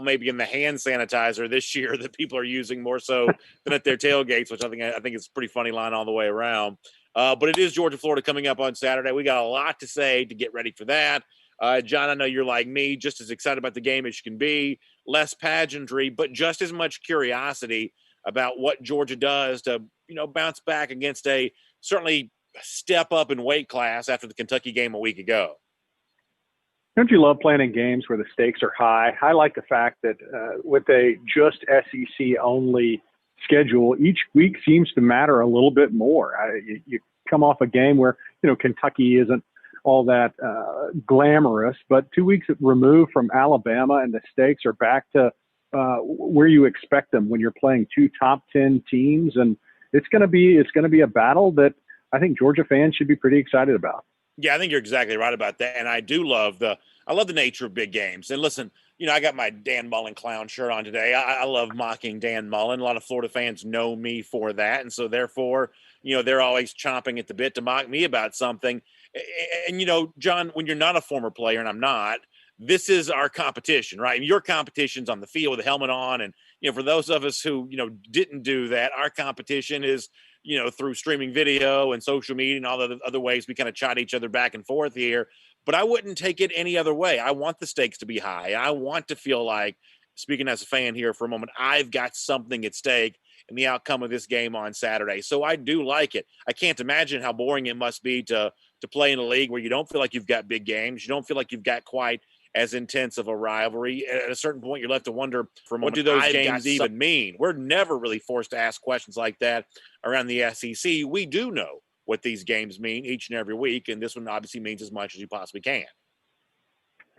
maybe in the hand sanitizer this year that people are using more so than at their tailgates, which I think is a pretty funny line all the way around. But it is Georgia, Florida coming up on Saturday. We got a lot to say to get ready for that. John, I know you're like me, just as excited about the game as you can be, less pageantry, but just as much curiosity about what Georgia does to, bounce back against a certainly step up in weight class after the Kentucky game a week ago. Don't you love playing in games where the stakes are high? I like the fact that with a just SEC-only schedule, each week seems to matter a little bit more. You come off a game where, Kentucky isn't all that glamorous, but 2 weeks removed from Alabama and the stakes are back to where you expect them when you're playing two top 10 teams. And it's going to be a battle that I think Georgia fans should be pretty excited about. Yeah, I think you're exactly right about that. And I do love the nature of big games. And listen, I got my Dan Mullen clown shirt on today. I love mocking Dan Mullen. A lot of Florida fans know me for that. And so therefore, they're always chomping at the bit to mock me about something. And, John, when you're not a former player, and I'm not, this is our competition, right? And your competition's on the field with a helmet on. And, for those of us who, didn't do that, our competition is, through streaming video and social media and all the other ways we kind of chat each other back and forth here. But I wouldn't take it any other way. I want the stakes to be high. I want to feel like, speaking as a fan here for a moment, I've got something at stake in the outcome of this game on Saturday. So I do like it. I can't imagine how boring it must be to play in a league where you don't feel like you've got big games. You don't feel like you've got quite as intense of a rivalry. At a certain point, you're left to wonder, what do those games even mean? We're never really forced to ask questions like that around the SEC. We do know what these games mean each and every week, and this one obviously means as much as you possibly can.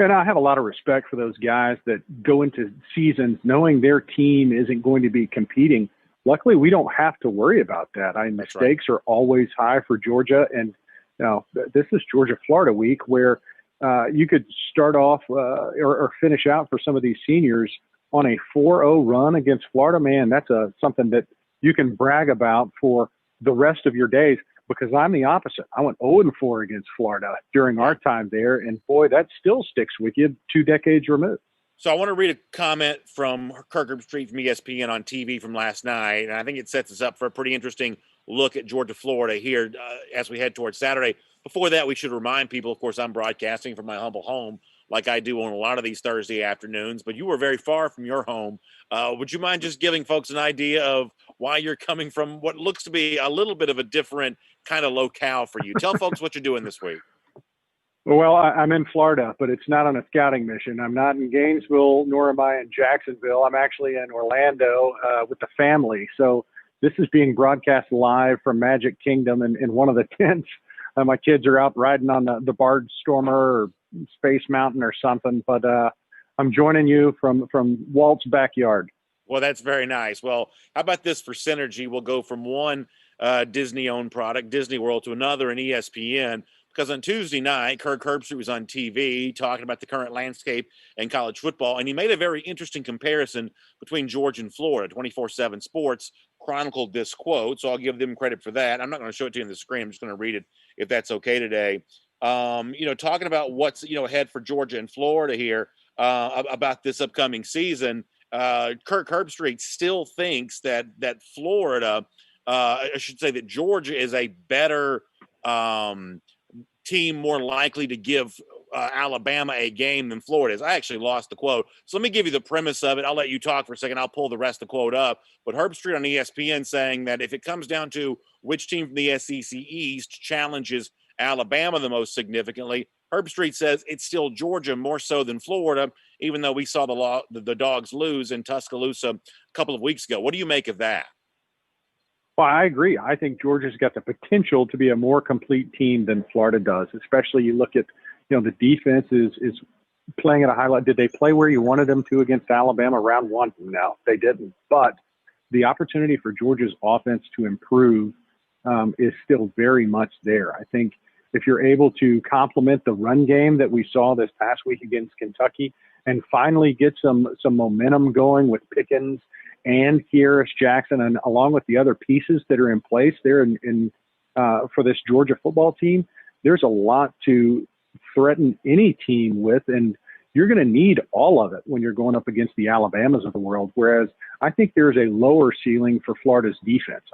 And I have a lot of respect for those guys that go into seasons knowing their team isn't going to be competing. Luckily, we don't have to worry about that. The stakes are always high for Georgia, and this is Georgia-Florida week where you could start off or finish out for some of these seniors on a 4-0 run against Florida. Man, that's something that you can brag about for the rest of your days, because I'm the opposite. I went 0-4 against Florida during our time there, and boy, that still sticks with you 2 decades removed. So I want to read a comment from Kirk Herbstreit from ESPN on TV from last night, and I think it sets us up for a pretty interesting look at Georgia-Florida here as we head towards Saturday. Before that, we should remind people, of course, I'm broadcasting from my humble home like I do on a lot of these Thursday afternoons, but you were very far from your home. Would you mind just giving folks an idea of why you're coming from what looks to be a little bit of a different kind of locale for you? Tell folks what you're doing this week. Well, I'm in Florida, but it's not on a scouting mission. I'm not in Gainesville, nor am I in Jacksonville. I'm actually in Orlando with the family. So this is being broadcast live from Magic Kingdom in one of the tents. My kids are out riding on the Bardstormer or Space Mountain or something, but I'm joining you from Walt's backyard. Well, that's very nice. Well, how about this for synergy? We'll go from one Disney-owned product, Disney World, to another in ESPN, because on Tuesday night, Kirk Herbstreit was on TV talking about the current landscape in college football, and he made a very interesting comparison between Georgia and Florida. 24/7 Sports chronicled this quote, so I'll give them credit for that. I'm not going to show it to you on the screen. I'm just going to read it if that's okay today. Talking about what's, ahead for Georgia and Florida here about this upcoming season, Kirk Herbstreit still thinks that Florida, I should say that Georgia is a better team, more likely to give Alabama a game than Florida is. I actually lost the quote. So let me give you the premise of it. I'll let you talk for a second. I'll pull the rest of the quote up. But Herbstreit on ESPN saying that if it comes down to which team from the SEC East challenges Alabama the most significantly, Herbstreit says it's still Georgia more so than Florida, even though we saw the Dogs lose in Tuscaloosa a couple of weeks ago. What do you make of that? Well, I agree. I think Georgia's got the potential to be a more complete team than Florida does, especially you look at, the defense is playing at a high level. Did they play where you wanted them to against Alabama round one? No, they didn't. But the opportunity for Georgia's offense to improve is still very much there. I think if you're able to complement the run game that we saw this past week against Kentucky and finally get some momentum going with Pickens and Kyrus Jackson, and along with the other pieces that are in place there for this Georgia football team, there's a lot to threaten any team with. And, you're going to need all of it when you're going up against the Alabamas of the world. Whereas I think there's a lower ceiling for Florida's defense.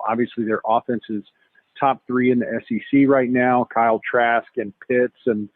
Obviously their offense is top 3 in the SEC right now. Kyle Trask and Pitts, and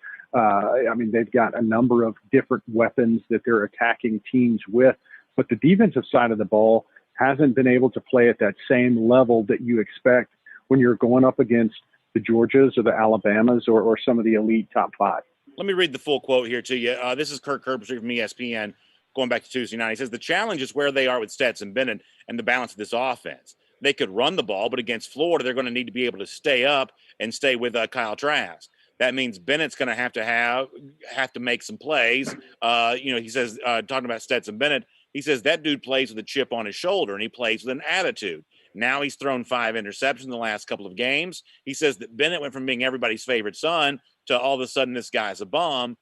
they've got a number of different weapons that they're attacking teams with. But the defensive side of the ball hasn't been able to play at that same level that you expect when you're going up against the Georgias or the Alabamas or some of the elite top 5. Let me read the full quote here to you. This is Kirk Herbstreit from ESPN going back to Tuesday night. He says, the challenge is where they are with Stetson Bennett and the balance of this offense. They could run the ball, but against Florida, they're going to need to be able to stay up and stay with Kyle Trask. That means Bennett's going to have to make some plays. He says, talking about Stetson Bennett, he says that dude plays with a chip on his shoulder and he plays with an attitude. Now he's thrown 5 interceptions in the last couple of games. He says that Bennett went from being everybody's favorite son to all of a sudden this guy's a bum.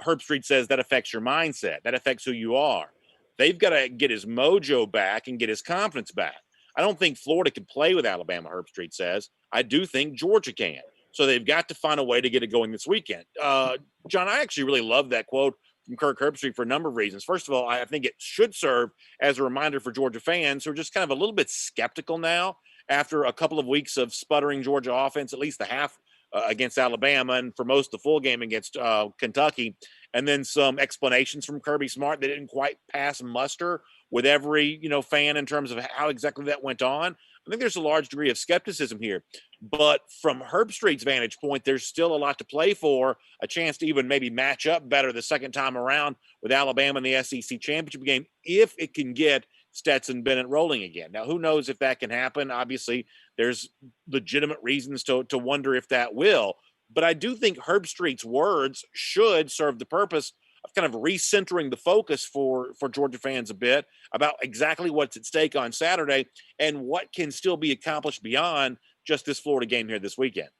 Herbstreit says that affects your mindset. That affects who you are. They've got to get his mojo back and get his confidence back. I don't think Florida can play with Alabama, Herbstreit says. I do think Georgia can. So they've got to find a way to get it going this weekend. John, I actually really love that quote from Kirk Herbstreit for a number of reasons. First of all, I think it should serve as a reminder for Georgia fans who are just kind of a little bit skeptical now after a couple of weeks of sputtering Georgia offense, at least the half against Alabama and for most of the full game against Kentucky, and then some explanations from Kirby Smart that didn't quite pass muster with every fan in terms of how exactly that went on. I think there's a large degree of skepticism here. But from Herbstreit's vantage point, there's still a lot to play for, a chance to even maybe match up better the second time around with Alabama in the SEC championship game if it can get Stetson Bennett rolling again. Now, who knows if that can happen? Obviously, there's legitimate reasons to wonder if that will. But I do think Herbstreit's words should serve the purpose of kind of recentering the focus for Georgia fans a bit about exactly what's at stake on Saturday and what can still be accomplished beyond just this Florida game here this weekend.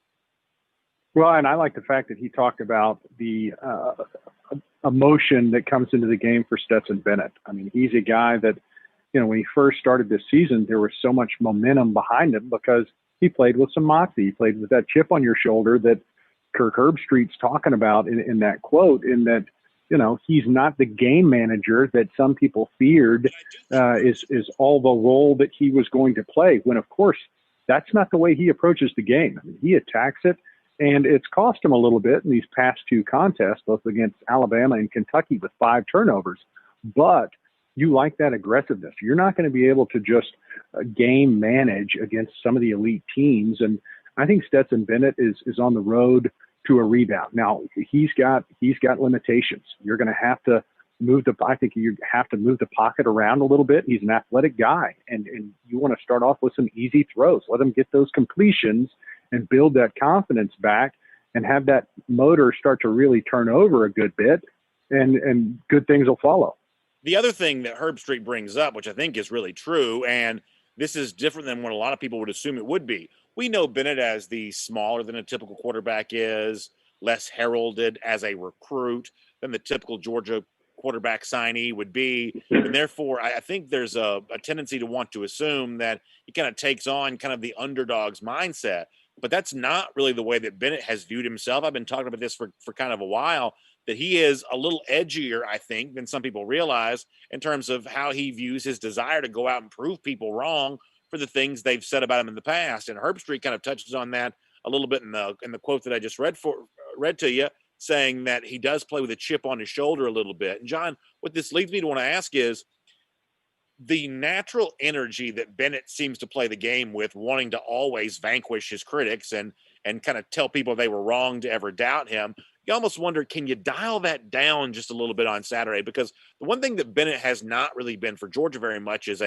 Well, and I like the fact that he talked about the emotion that comes into the game for Stetson Bennett. I mean, he's a guy that, when he first started this season, there was so much momentum behind him because he played with some moxie. He played with that chip on your shoulder that Kirk Herbstreit's talking about in that quote, in that, he's not the game manager that some people feared is all the role that he was going to play, when, of course, that's not the way he approaches the game. I mean, he attacks it, and it's cost him a little bit in these past 2 contests, both against Alabama and Kentucky with 5 turnovers. But you like that aggressiveness. You're not going to be able to just game manage against some of the elite teams. And I think Stetson Bennett is on the road to a rebound. Now, he's got limitations. You're going to have to move the pocket around a little bit. He's an athletic guy, and you want to start off with some easy throws. Let him get those completions and build that confidence back and have that motor start to really turn over a good bit, and good things will follow. The other thing that Herbstreit brings up, which I think is really true, and this is different than what a lot of people would assume it would be. We know Bennett as the smaller than a typical quarterback is, less heralded as a recruit than the typical Georgia quarterback signee would be. And therefore, I think there's a tendency to want to assume that he kind of takes on kind of the underdog's mindset. But that's not really the way that Bennett has viewed himself. I've been talking about this for kind of a while, that he is a little edgier, I think, than some people realize in terms of how he views his desire to go out and prove people wrong for the things they've said about him in the past. And Herbstreit kind of touches on that a little bit in the quote that I just read to you, saying that he does play with a chip on his shoulder a little bit. And John, what this leads me to want to ask is the natural energy that Bennett seems to play the game with, wanting to always vanquish his critics and kind of tell people they were wrong to ever doubt him. You almost wonder, can you dial that down just a little bit on Saturday? Because the one thing that Bennett has not really been for Georgia very much is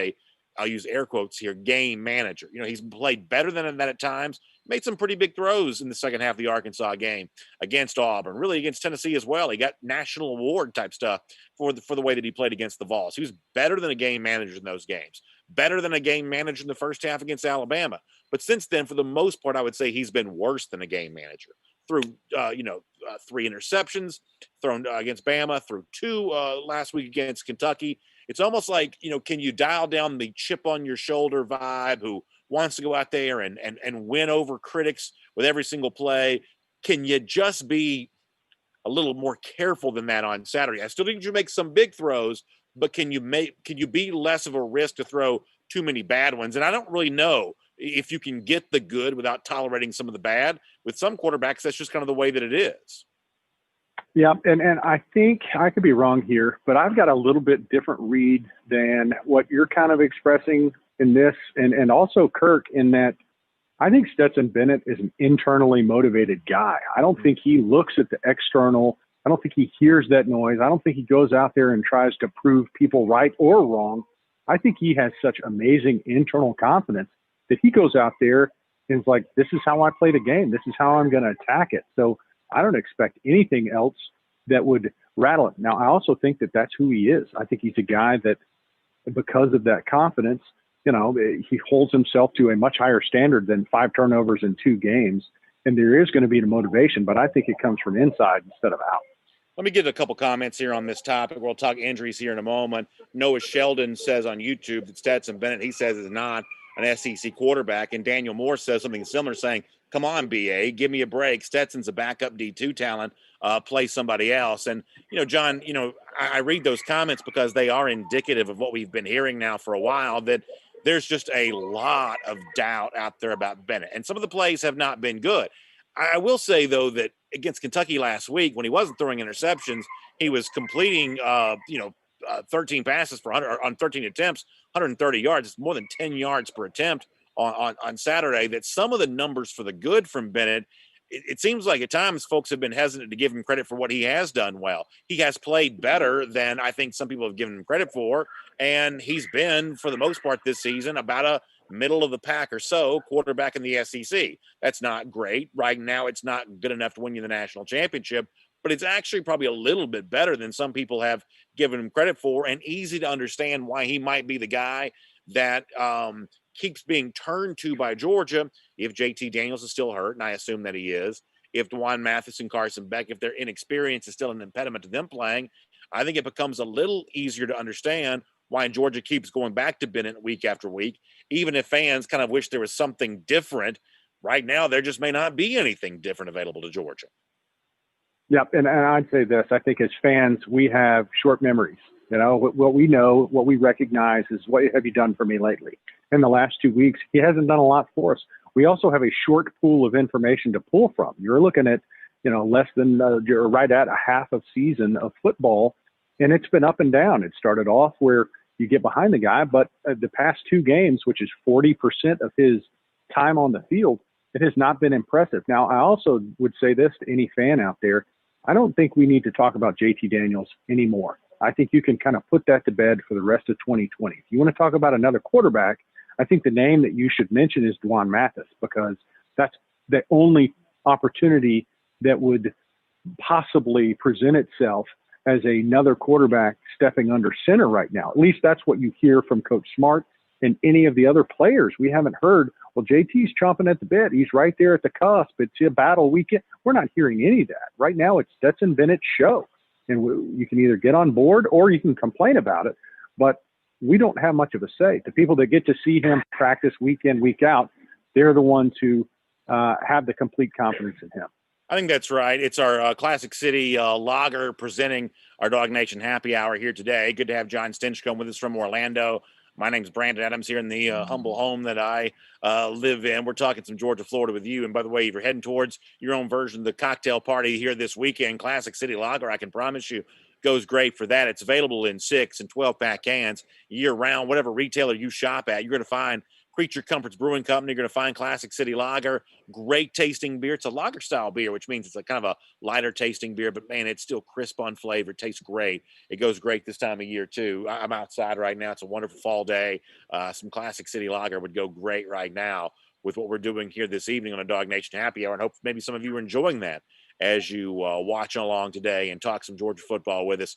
I'll use air quotes here, game manager. He's played better than that at times, made some pretty big throws in the second half of the Arkansas game against Auburn, really against Tennessee as well. He got national award type stuff for the way that he played against the Vols. He was better than a game manager in those games, better than a game manager in the first half against Alabama. But since then, for the most part, I would say he's been worse than a game manager. Through 3 interceptions thrown against Bama, through 2 last week against Kentucky. It's almost like, can you dial down the chip on your shoulder vibe who wants to go out there and win over critics with every single play? Can you just be a little more careful than that on Saturday. I still think you make some big throws, but can you be less of a risk to throw too many bad ones? And I don't really know if you can get the good without tolerating some of the bad. With some quarterbacks, that's just kind of the way that it is. Yeah, and I think I could be wrong here, but I've got a little bit different read than what you're kind of expressing in this, and also Kirk, in that I think Stetson Bennett is an internally motivated guy. I don't think he looks at the external. I don't think he hears that noise. I don't think he goes out there and tries to prove people right or wrong. I think he has such amazing internal confidence that he goes out there and is like, this is how I play the game. This is how I'm going to attack it. So I don't expect anything else that would rattle it. Now, I also think that that's who he is. I think he's a guy that, because of that confidence, he holds himself to a much higher standard than 5 turnovers in 2 games. And there is going to be the motivation, but I think it comes from inside instead of out. Let me get a couple comments here on this topic. We'll talk injuries here in a moment. Noah Sheldon says on YouTube that Stetson Bennett, he says, is not an SEC quarterback. And Daniel Moore says something similar, saying, come on, BA, give me a break. Stetson's a backup D2 talent. Play somebody else. And, John, I read those comments because they are indicative of what we've been hearing now for a while, that there's just a lot of doubt out there about Bennett. And some of the plays have not been good. I will say, though, that against Kentucky last week, when he wasn't throwing interceptions, he was completing, 13 passes on 13 attempts, 130 yards. It's more than 10 yards per attempt on Saturday. That some of the numbers for the good from Bennett, it seems like at times folks have been hesitant to give him credit for what he has done well. He has played better than I think some people have given him credit for, and he's been, for the most part this season, about a middle of the pack or so quarterback in the SEC. That's not great. Right now, it's not good enough to win you the national championship, but it's actually probably a little bit better than some people have given him credit for, and easy to understand why he might be the guy that keeps being turned to by Georgia if JT Daniels is still hurt, and I assume that he is. If DeJuan Mathis and Carson Beck, if their inexperience is still an impediment to them playing, I think it becomes a little easier to understand why Georgia keeps going back to Bennett week after week, even if fans kind of wish there was something different. Right now, there just may not be anything different available to Georgia. Yep, and I'd say this. I think as fans, we have short memories. What we know, what we recognize is, what have you done for me lately? In the last 2 weeks, he hasn't done a lot for us. We also have a short pool of information to pull from. You're looking at, less than, you're right at a half of season of football, and it's been up and down. It started off where you get behind the guy, but the past 2 games, which is 40% of his time on the field, it has not been impressive. Now, I also would say this to any fan out there. I don't think we need to talk about JT Daniels anymore. I think you can kind of put that to bed for the rest of 2020. If you want to talk about another quarterback, I think the name that you should mention is DeJuan Mathis, because that's the only opportunity that would possibly present itself as another quarterback stepping under center right now. At least that's what you hear from Coach Smart and any of the other players. We haven't heard, well, JT's chomping at the bit. He's right there at the cusp. It's a battle weekend. We're not hearing any of that. Right now, it's Stetson Bennett's show. And you can either get on board or you can complain about it. But we don't have much of a say. The people that get to see him practice week in, week out, they're the ones who have the complete confidence in him. I think that's right. It's our Classic City Lager presenting our Dog Nation Happy Hour here today. Good to have John Stinchcomb with us from Orlando. My name's Brandon Adams here in the humble home that I live in. We're talking some Georgia, Florida with you. And by the way, if you're heading towards your own version of the cocktail party here this weekend, Classic City Lager, I can promise you, goes great for that. It's available in 6 and 12-pack cans year-round. Whatever retailer you shop at, you're going to find Creature Comforts Brewing Company. You're going to find Classic City Lager. Great tasting beer. It's a lager-style beer, which means it's a kind of a lighter tasting beer, but, man, it's still crisp on flavor. It tastes great. It goes great this time of year, too. I'm outside right now. It's a wonderful fall day. Some Classic City Lager would go great right now with what we're doing here this evening on a Dog Nation Happy Hour, and hope maybe some of you are enjoying that as you watch along today and talk some Georgia football with us.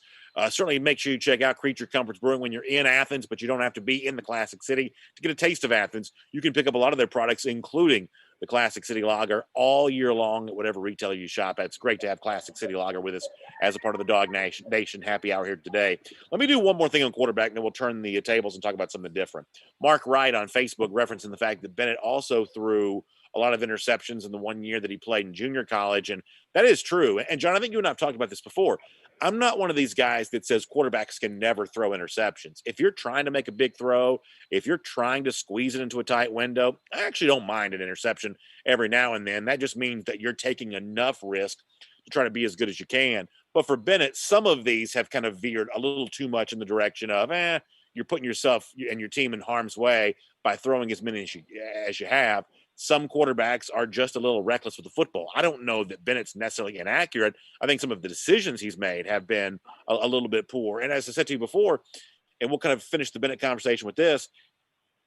Certainly make sure you check out Creature Comforts Brewing when you're in Athens, but you don't have to be in the Classic City to get a taste of Athens. You can pick up a lot of their products, including the Classic City Lager, all year long at whatever retailer you shop at. It's great to have Classic City Lager with us as a part of the Dog Nation Happy Hour here today. Let me do one more thing on quarterback, and then we'll turn the tables and talk about something different. Mark Wright on Facebook referencing the fact that Bennett also threw a lot of interceptions in the 1 year that he played in junior college. And that is true. And John, I think you and I have talked about this before. I'm not one of these guys that says quarterbacks can never throw interceptions. If you're trying to make a big throw, if you're trying to squeeze it into a tight window, I actually don't mind an interception every now and then. That just means that you're taking enough risk to try to be as good as you can. But for Bennett, some of these have kind of veered a little too much in the direction of, you're putting yourself and your team in harm's way by throwing as many as you have. Some quarterbacks are just a little reckless with the football. I don't know that Bennett's necessarily inaccurate. I think some of the decisions he's made have been a little bit poor. And as I said to you before, and we'll kind of finish the Bennett conversation with this,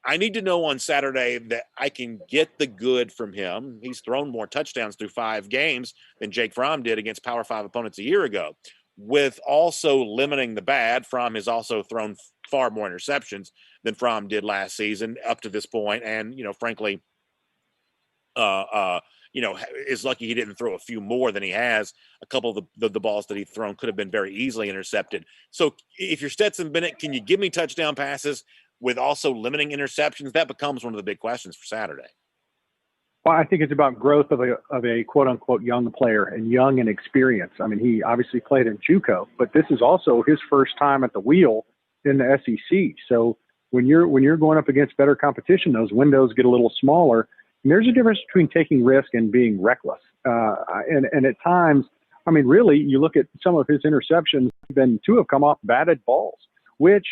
I need to know on Saturday that I can get the good from him. He's thrown more touchdowns through 5 games than Jake Fromm did against Power 5 opponents a year ago. With also limiting the bad, Fromm has also thrown far more interceptions than Fromm did last season up to this point. And, frankly, is lucky he didn't throw a few more than he has. A couple of the balls that he thrown could have been very easily intercepted. So if you're Stetson Bennett, can you give me touchdown passes with also limiting interceptions? That becomes one of the big questions for Saturday. Well, I think it's about growth of a quote unquote young player and young in experience. I mean, he obviously played in JUCO, but this is also his first time at the wheel in the SEC. So when you're going up against better competition, those windows get a little smaller. And there's a difference between taking risk and being reckless. And at times, I mean, really, you look at some of his interceptions, then 2 have come off batted balls, which,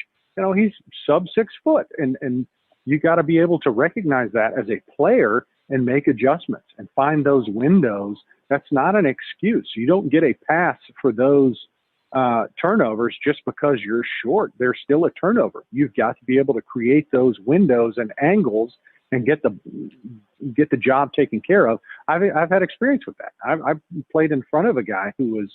he's sub 6 foot. And you got to be able to recognize that as a player and make adjustments and find those windows. That's not an excuse. You don't get a pass for those turnovers just because you're short. They're still a turnover. You've got to be able to create those windows and angles and get the job taken care of. I've had experience with that. I've played in front of a guy who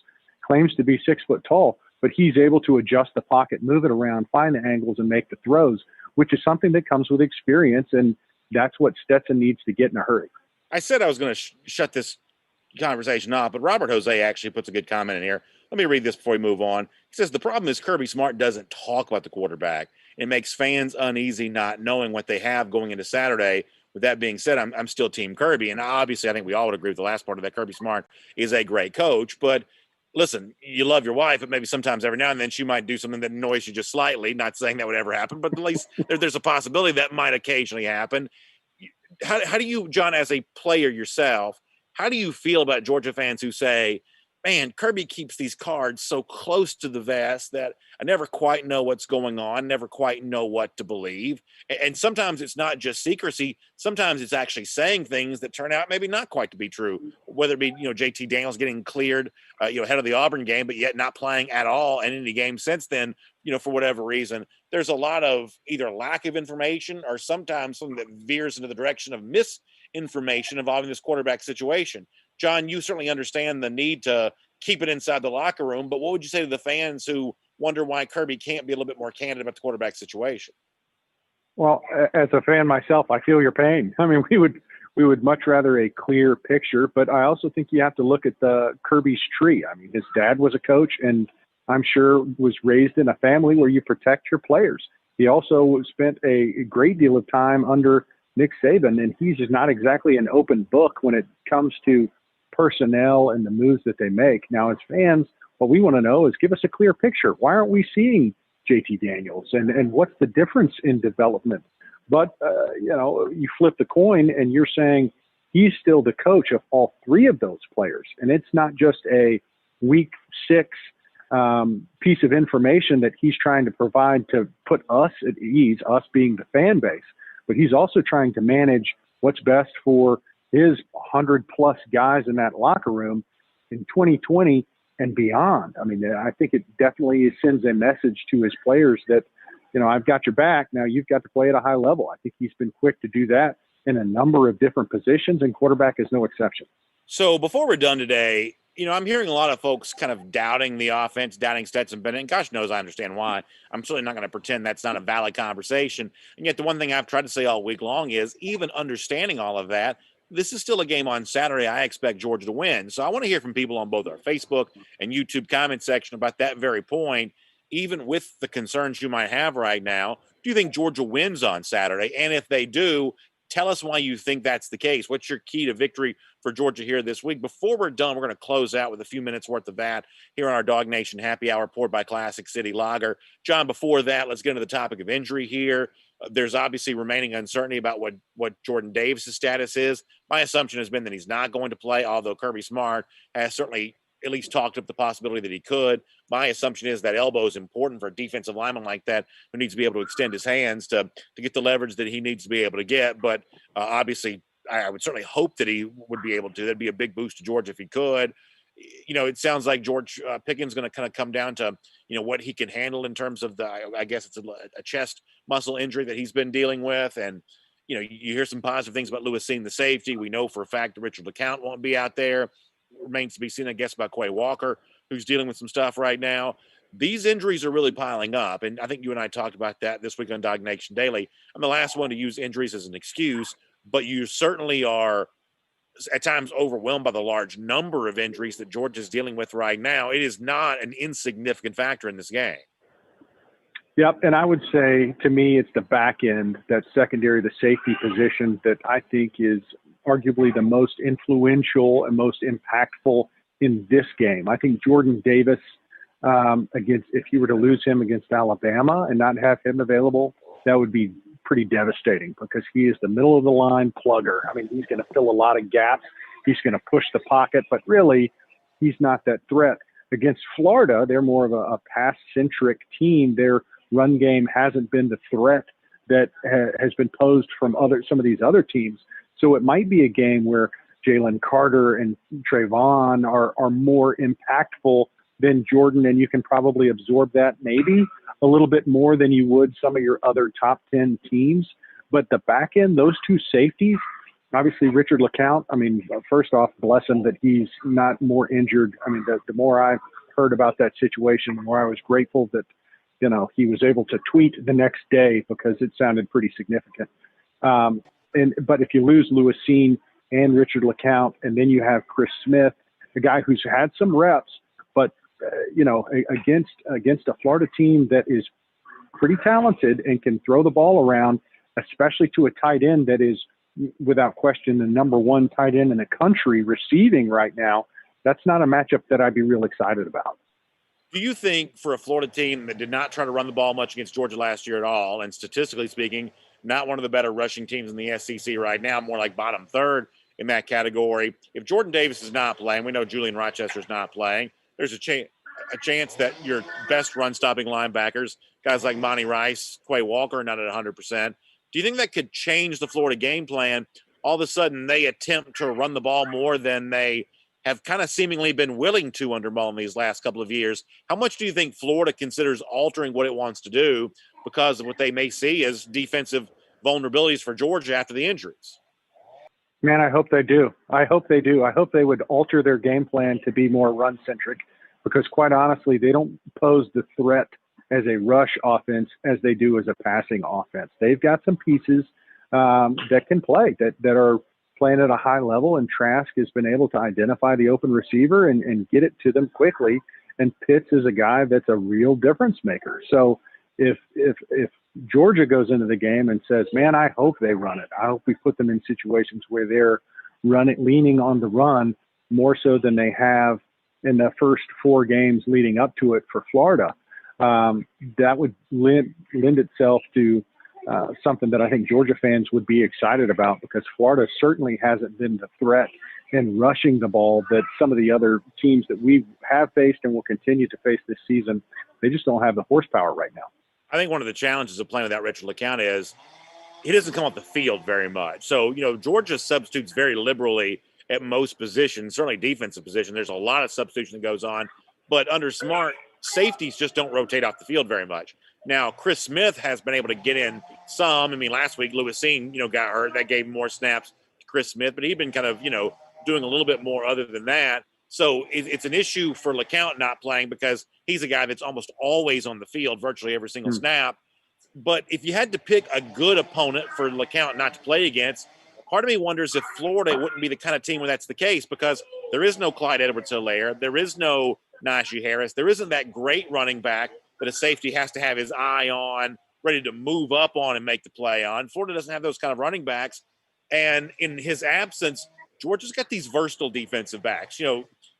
claims to be 6 foot tall, but he's able to adjust the pocket, move it around, find the angles, and make the throws, which is something that comes with experience. And that's what Stetson needs to get in a hurry. I said I was going to shut this conversation off, but Robert Jose actually puts a good comment in here. Let me read this before we move on. He says, the problem is Kirby Smart doesn't talk about the quarterback. It makes fans uneasy not knowing what they have going into Saturday. With that being said, I'm still Team Kirby. And obviously, I think we all would agree with the last part of that. Kirby Smart is a great coach. But listen, you love your wife, but maybe sometimes every now and then she might do something that annoys you just slightly. Not saying that would ever happen, but at least there's a possibility that might occasionally happen. How do you, John, as a player yourself, how do you feel about Georgia fans who say, man, Kirby keeps these cards so close to the vest that I never quite know what's going on, never quite know what to believe. And sometimes it's not just secrecy. Sometimes it's actually saying things that turn out maybe not quite to be true, whether it be, JT Daniels getting cleared, ahead of the Auburn game, but yet not playing at all in any game since then, for whatever reason. There's a lot of either lack of information or sometimes something that veers into the direction of misinformation involving this quarterback situation. John, you certainly understand the need to keep it inside the locker room, but what would you say to the fans who wonder why Kirby can't be a little bit more candid about the quarterback situation? Well, as a fan myself, I feel your pain. I mean, we would much rather a clear picture, but I also think you have to look at the Kirby's tree. I mean, his dad was a coach, and I'm sure was raised in a family where you protect your players. He also spent a great deal of time under Nick Saban, and he's just not exactly an open book when it comes to personnel and the moves that they make. Now, as fans, what we want to know is give us a clear picture. Why aren't we seeing JT Daniels, and what's the difference in development? But, you flip the coin and you're saying he's still the coach of all 3 of those players. And it's not just a week 6 piece of information that he's trying to provide to put us at ease, us being the fan base, but he's also trying to manage what's best for his 100+ guys in that locker room in 2020 and beyond. I mean, I think it definitely sends a message to his players that, I've got your back. Now you've got to play at a high level. I think he's been quick to do that in a number of different positions, and quarterback is no exception. So before we're done today, I'm hearing a lot of folks kind of doubting the offense, doubting Stetson Bennett, and gosh knows I understand why. I'm certainly not going to pretend that's not a valid conversation. And yet the one thing I've tried to say all week long is, even understanding all of that, this is still a game on Saturday I expect Georgia to win. So I want to hear from people on both our Facebook and YouTube comment section about that very point. Even with the concerns you might have right now, do you think Georgia wins on Saturday? And if they do, Tell us why you think that's the case. What's your key to victory for Georgia here this week? Before we're done, we're going to close out with a few minutes worth of that here on our Dog Nation Happy Hour, poured by Classic City Lager. John, before that, let's get into the topic of injury here. There's obviously remaining uncertainty about what Jordan Davis' status is. My assumption has been that he's not going to play, although Kirby Smart has certainly at least talked up the possibility that he could. My assumption is that elbow is important for a defensive lineman like that who needs to be able to extend his hands to get the leverage that he needs to be able to get. But obviously, I would certainly hope that he would be able to. That'd be a big boost to Georgia if he could. It sounds like George Pickens going to kind of come down to, what he can handle in terms of I guess it's a chest muscle injury that he's been dealing with. And, you hear some positive things about Lewis Seen, the safety. We know for a fact that Richard LeCount won't be out there. Remains to be seen, I guess, about Quay Walker, who's dealing with some stuff right now. These injuries are really piling up. And I think you and I talked about that this week on Dog Nation Daily. I'm the last one to use injuries as an excuse, but you certainly are at times overwhelmed by the large number of injuries that Georgia's dealing with right now. It is not an insignificant factor in this game. Yep, and I would say, to me, it's the back end, that secondary, the safety position, that I think is arguably the most influential and most impactful in this game. I think Jordan Davis, if you were to lose him against Alabama and not have him available, that would be pretty devastating, because he is the middle of the line plugger. I mean, he's going to fill a lot of gaps. He's going to push the pocket, but really, he's not that threat. Against Florida, they're more of a pass-centric team. Their run game hasn't been the threat that has been posed from some of these other teams. So it might be a game where Jalen Carter and Trayvon are more impactful than Jordan, and you can probably absorb that maybe a little bit more than you would some of your other top 10 teams. But the back end, those two safeties, obviously Richard LeCount, I mean, first off, bless him that he's not more injured. I mean, the more I heard about that situation, the more I was grateful that, he was able to tweet the next day, because it sounded pretty significant. But if you lose Lewis Seen and Richard LeCount, and then you have Chris Smith, a guy who's had some reps, but against a Florida team that is pretty talented and can throw the ball around, especially to a tight end that is without question the number one tight end in the country receiving right now, that's not a matchup that I'd be real excited about. Do you think for a Florida team that did not try to run the ball much against Georgia last year at all, and statistically speaking, not one of the better rushing teams in the SEC right now, more like bottom third in that category, if Jordan Davis is not playing, we know Julian Rochester's not playing, there's a chance that your best run-stopping linebackers, guys like Monty Rice, Quay Walker, are not at 100%. Do you think that could change the Florida game plan? All of a sudden, they attempt to run the ball more than they have kind of seemingly been willing to under Mullen these last couple of years. How much do you think Florida considers altering what it wants to do because of what they may see as defensive vulnerabilities for Georgia after the injuries? Man, I hope they do. I hope they do. I hope they would alter their game plan to be more run-centric, because quite honestly, they don't pose the threat as a rush offense as they do as a passing offense. They've got some pieces that can play, that are playing at a high level, and Trask has been able to identify the open receiver and get it to them quickly. And Pitts is a guy that's a real difference maker. So if Georgia goes into the game and says, man, I hope they run it, I hope we put them in situations where they're leaning on the run more so than they have in the first 4 games leading up to it for Florida, that would lend itself to something that I think Georgia fans would be excited about, because Florida certainly hasn't been the threat in rushing the ball that some of the other teams that we have faced and will continue to face this season, they just don't have the horsepower right now. I think one of the challenges of playing without Richard LeCount is he doesn't come off the field very much. So, Georgia substitutes very liberally at most positions, certainly defensive position. There's a lot of substitution that goes on, but under Smart, safeties just don't rotate off the field very much. Now, Chris Smith has been able to get in some. I mean, last week, Lewis Seen, got hurt. That gave more snaps to Chris Smith, but he'd been kind of, doing a little bit more other than that. So it's an issue for LeCount not playing, because he's a guy that's almost always on the field, virtually every single snap. But if you had to pick a good opponent for LeCount not to play against, part of me wonders if Florida wouldn't be the kind of team where that's the case, because there is no Clyde Edwards-Helaire. There is no Najee Harris. There isn't that great running back that a safety has to have his eye on, ready to move up on and make the play on. Florida doesn't have those kind of running backs. And in his absence, Georgia's got these versatile defensive backs.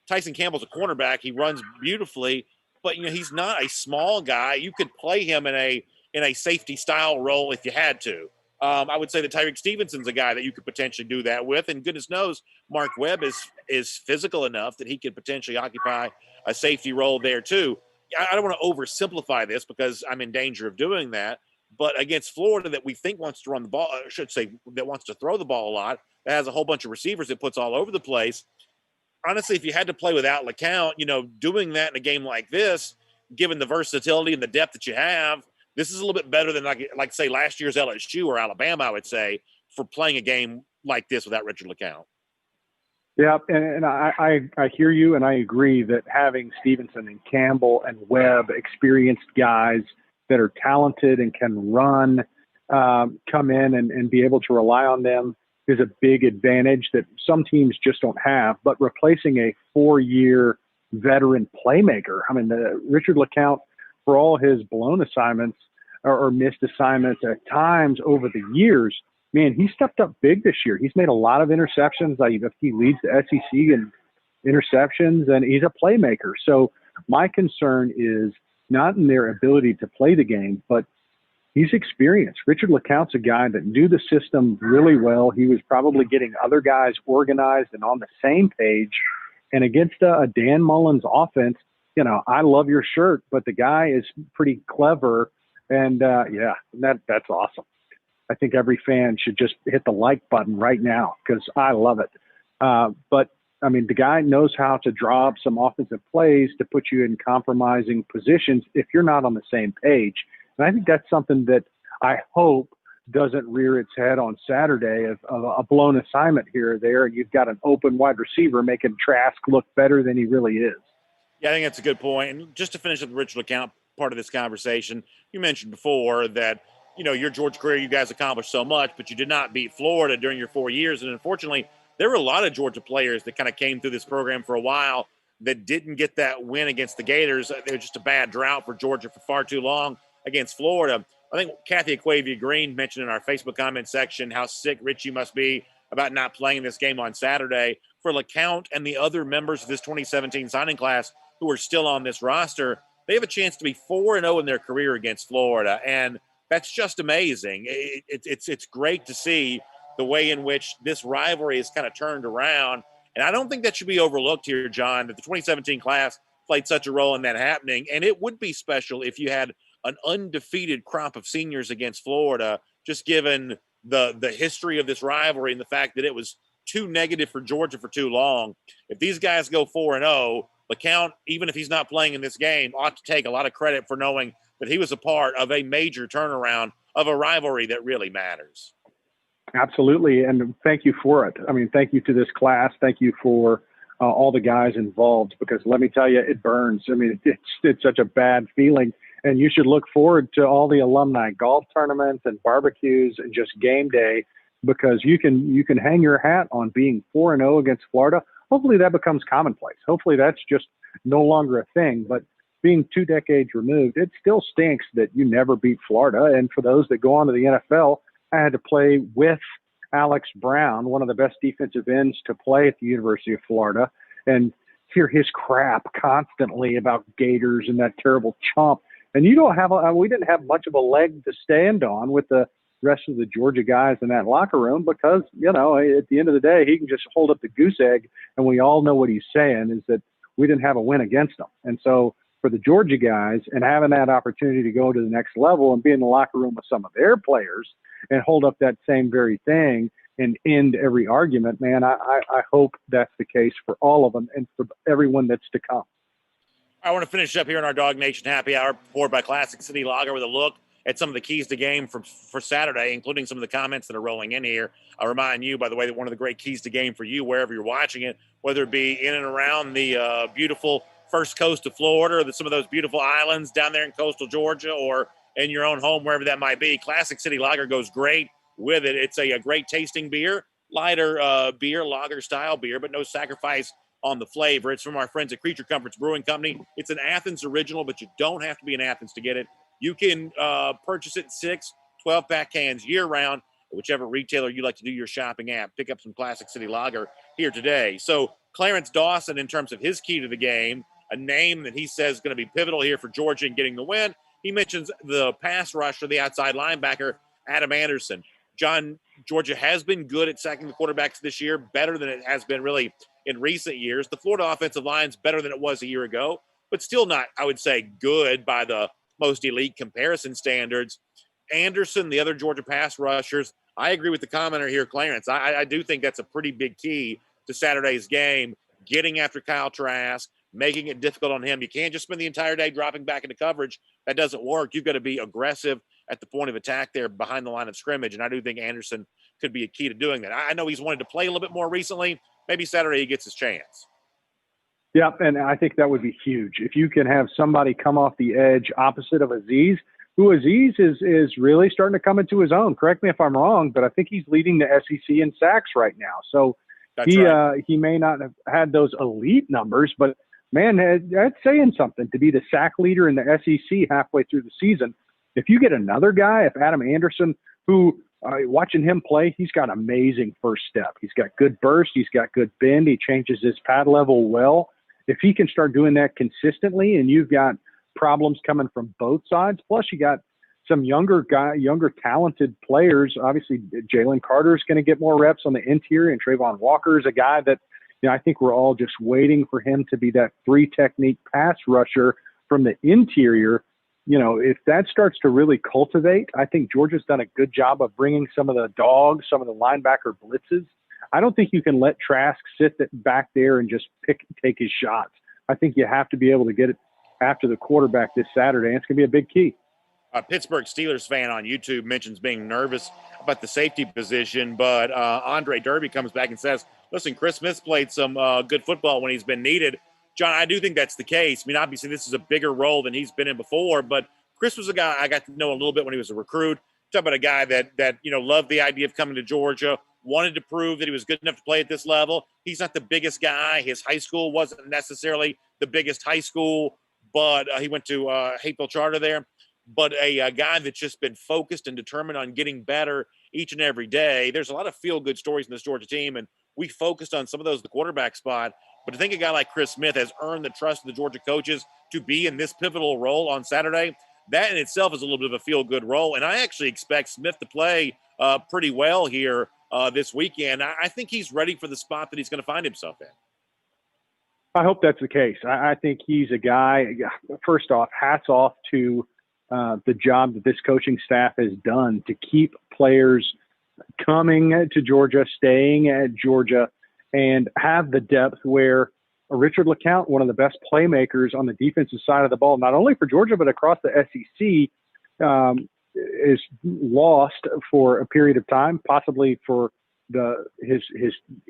Tyson Campbell's a cornerback. He runs beautifully, but he's not a small guy. You could play him in a safety style role if you had to. I would say that Tyreek Stevenson's a guy that you could potentially do that with, and goodness knows Mark Webb is physical enough that he could potentially occupy a safety role there too. I don't want to oversimplify this because I'm in danger of doing that, but against Florida that we think wants to run the ball, I should say that wants to throw the ball a lot, that has a whole bunch of receivers it puts all over the place. Honestly, if you had to play without LeCount, doing that in a game like this, given the versatility and the depth that you have, this is a little bit better than like say last year's LSU or Alabama, I would say, for playing a game like this without Richard LeCount. Yeah, and I hear you, and I agree that having Stevenson and Campbell and Webb, experienced guys that are talented and can run, come in and be able to rely on them is a big advantage that some teams just don't have. But replacing a 4-year veteran playmaker, Richard LeCount, for all his blown assignments or missed assignments at times over the years, man, he stepped up big this year. He's made a lot of interceptions. He leads the SEC in interceptions, and he's a playmaker. So my concern is not in their ability to play the game, but he's experienced. Richard LeCount's a guy that knew the system really well. He was probably getting other guys organized and on the same page. And against a Dan Mullen's offense, I love your shirt, but the guy is pretty clever. And that's awesome. I think every fan should just hit the like button right now because I love it. But the guy knows how to draw up some offensive plays to put you in compromising positions if you're not on the same page. And I think that's something that I hope doesn't rear its head on Saturday of a blown assignment here or there, and you've got an open wide receiver making Trask look better than he really is. Yeah, I think that's a good point. And just to finish up the Richard LeCount part of this conversation, you mentioned before that, your Georgia career, you guys accomplished so much, but you did not beat Florida during your 4 years. And unfortunately, there were a lot of Georgia players that kind of came through this program for a while that didn't get that win against the Gators. It was just a bad drought for Georgia for far too long against Florida. I think Kathy Aquavia Green mentioned in our Facebook comment section how sick Richie must be about not playing this game on Saturday. For LeCount and the other members of this 2017 signing class who are still on this roster, they have a chance to be 4-0 in their career against Florida. And that's just amazing. It's great to see the way in which this rivalry is kind of turned around. And I don't think that should be overlooked here, John, that the 2017 class played such a role in that happening. And it would be special if you had an undefeated crop of seniors against Florida, just given the history of this rivalry and the fact that it was too negative for Georgia for too long. If these guys go 4-0, LeCount, even if he's not playing in this game, ought to take a lot of credit for knowing that he was a part of a major turnaround of a rivalry that really matters. Absolutely, and thank you for it. Thank you to this class. Thank you for all the guys involved, because let me tell you, it burns. It's such a bad feeling. And you should look forward to all the alumni golf tournaments and barbecues and just game day, because you can hang your hat on being 4-0 against Florida. Hopefully that becomes commonplace. Hopefully that's just no longer a thing. But being 2 decades removed, it still stinks that you never beat Florida. And for those that go on to the NFL, I had to play with Alex Brown, one of the best defensive ends to play at the University of Florida, and hear his crap constantly about Gators and that terrible chump. And we didn't have much of a leg to stand on with the rest of the Georgia guys in that locker room, because, at the end of the day, he can just hold up the goose egg. And we all know what he's saying is that we didn't have a win against them. And so for the Georgia guys and having that opportunity to go to the next level and be in the locker room with some of their players and hold up that same very thing and end every argument, man, I hope that's the case for all of them and for everyone that's to come. I want to finish up here in our Dog Nation Happy Hour, poured by Classic City Lager, with a look at some of the keys to game for Saturday, including some of the comments that are rolling in here. I'll remind you, by the way, that one of the great keys to game for you, wherever you're watching it, whether it be in and around the beautiful first coast of Florida, or some of those beautiful islands down there in coastal Georgia, or in your own home, wherever that might be, Classic City Lager goes great with it. It's a great tasting beer, lighter beer, lager-style beer, but no sacrifice on the flavor. It's from our friends at Creature Comforts Brewing Company. It's an Athens original, but you don't have to be in Athens to get it. You can purchase it in 6 12-pack cans year-round. whichever retailer you like to do your shopping at. Pick up some Classic City Lager here today. So Clarence Dawson, in terms of his key to the game, a name that he says is going to be pivotal here for Georgia in getting the win. He mentions the pass rusher, the outside linebacker, Adam Anderson. John, Georgia has been good at sacking the quarterbacks this year, better than it has been really in recent years. The Florida offensive line's better than it was a year ago, but still not, I would say, good by the most elite comparison standards. Anderson, the other Georgia pass rushers, I agree with the commenter here, Clarence. I do think that's a pretty big key to Saturday's game, getting after Kyle Trask, making it difficult on him. You can't just spend the entire day dropping back into coverage. That doesn't work. You've got to be aggressive at the point of attack there behind the line of scrimmage, and I do think Anderson could be a key to doing that. I know he's wanted to play a little bit more recently. Maybe Saturday he gets his chance. Yeah, and I think that would be huge. If you can have somebody come off the edge opposite of Aziz, who Aziz is really starting to come into his own. Correct me if I'm wrong, but I think he's leading the SEC in sacks right now. So he may not have had those elite numbers, but man, that's saying something to be the sack leader in the SEC halfway through the season. If you get another guy, if Adam Anderson, who watching him play, he's got amazing first step. He's got good burst. He's got good bend. He changes his pad level well. If he can start doing that consistently, and you've got problems coming from both sides, plus you got some younger talented players. Obviously, Jalen Carter is going to get more reps on the interior, and Trayvon Walker is a guy that, I think we're all just waiting for him to be that three technique pass rusher from the interior. If that starts to really cultivate, I think Georgia's done a good job of bringing some of the dogs, some of the linebacker blitzes. I don't think you can let Trask sit back there and just take his shots. I think you have to be able to get it after the quarterback this Saturday, and it's going to be a big key. A Pittsburgh Steelers fan on YouTube mentions being nervous about the safety position, but Andre Derby comes back and says, listen, Chris Smith's played some good football when he's been needed. John, I do think that's the case. I mean, obviously, this is a bigger role than he's been in before, but Chris was a guy I got to know a little bit when he was a recruit. Talk about a guy that loved the idea of coming to Georgia, wanted to prove that he was good enough to play at this level. He's not the biggest guy. His high school wasn't necessarily the biggest high school, but he went to Hateville Charter there. But a guy that's just been focused and determined on getting better each and every day. There's a lot of feel-good stories in this Georgia team, and we focused on some of those at the quarterback spot. But to think a guy like Chris Smith has earned the trust of the Georgia coaches to be in this pivotal role on Saturday, that in itself is a little bit of a feel-good role. And I actually expect Smith to play pretty well here this weekend. I think he's ready for the spot that he's going to find himself in. I hope that's the case. I think he's a guy, first off, hats off to the job that this coaching staff has done to keep players coming to Georgia, staying at Georgia, and have the depth where Richard LeCount, one of the best playmakers on the defensive side of the ball, not only for Georgia but across the SEC, is lost for a period of time, possibly for his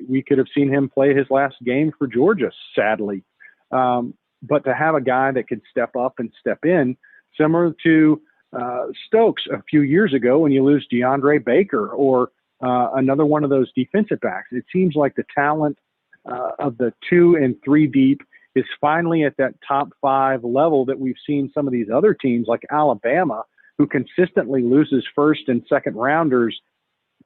we could have seen him play his last game for Georgia, sadly. But to have a guy that could step up and step in, similar to Stokes a few years ago when you lose DeAndre Baker or another one of those defensive backs. It seems like the talent of the 2 and 3 deep is finally at that top 5 level that we've seen some of these other teams like Alabama, who consistently loses first and second rounders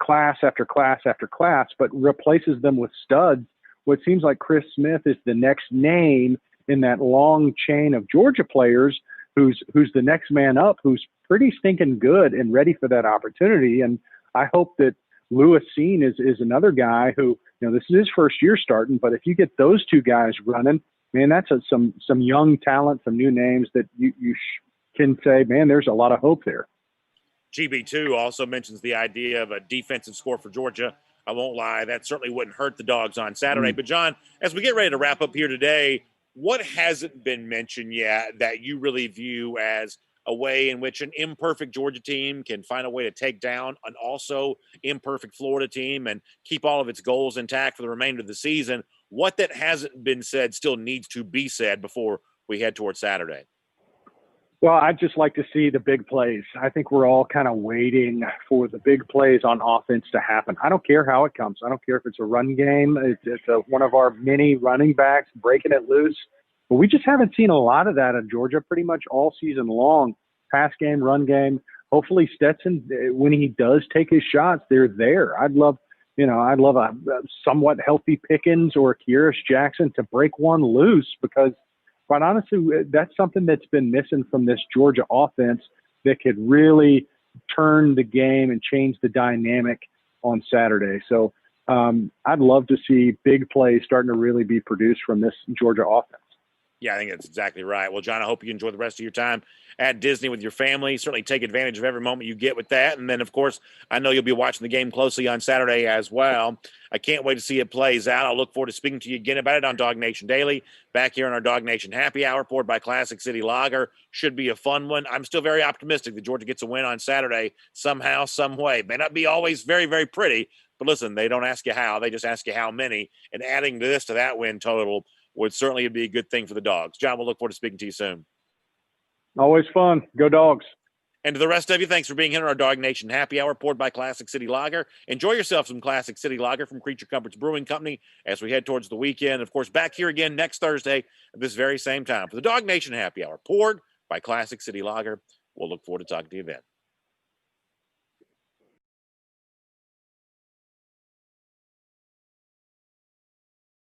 class after class after class, but replaces them with studs. What seems like Chris Smith is the next name in that long chain of Georgia players who's the next man up, who's pretty stinking good and ready for that opportunity. And I hope that Lewis Seen is another guy who, this is his first year starting, but if you get those two guys running, man, that's some young talent, some new names that you can say, man, there's a lot of hope there. GB2 also mentions the idea of a defensive score for Georgia. I won't lie, that certainly wouldn't hurt the Dogs on Saturday. But, John, as we get ready to wrap up here today, what hasn't been mentioned yet that you really view as a way in which an imperfect Georgia team can find a way to take down an also imperfect Florida team and keep all of its goals intact for the remainder of the season? What that hasn't been said still needs to be said before we head towards Saturday? Well, I'd just like to see the big plays. I think we're all kind of waiting for the big plays on offense to happen. I don't care how it comes. I don't care if it's a run game. It's one of our mini running backs breaking it loose. But we just haven't seen a lot of that in Georgia pretty much all season long. Pass game, run game. hopefully Stetson, when he does take his shots, they're there. I'd love a somewhat healthy Pickens or Kyrus Jackson to break one loose, because quite honestly, that's something that's been missing from this Georgia offense that could really turn the game and change the dynamic on Saturday. So I'd love to see big plays starting to really be produced from this Georgia offense. Yeah, I think that's exactly right. Well, John, I hope you enjoy the rest of your time at Disney with your family. Certainly take advantage of every moment you get with that. And then, of course, I know you'll be watching the game closely on Saturday as well. I can't wait to see it plays out. I'll look forward to speaking to you again about it on Dog Nation Daily, back here on our Dog Nation Happy Hour, poured by Classic City Lager. Should be a fun one. I'm still very optimistic that Georgia gets a win on Saturday somehow, some way. May not be always very, very pretty, but listen, they don't ask you how. They just ask you how many. And adding this to that win total would certainly be a good thing for the Dogs. John, we'll look forward to speaking to you soon. Always fun. Go Dogs. And to the rest of you, thanks for being here on our Dog Nation Happy Hour, poured by Classic City Lager. Enjoy yourself some Classic City Lager from Creature Comforts Brewing Company as we head towards the weekend. Of course, back here again next Thursday at this very same time for the Dog Nation Happy Hour, poured by Classic City Lager. We'll look forward to talking to you then.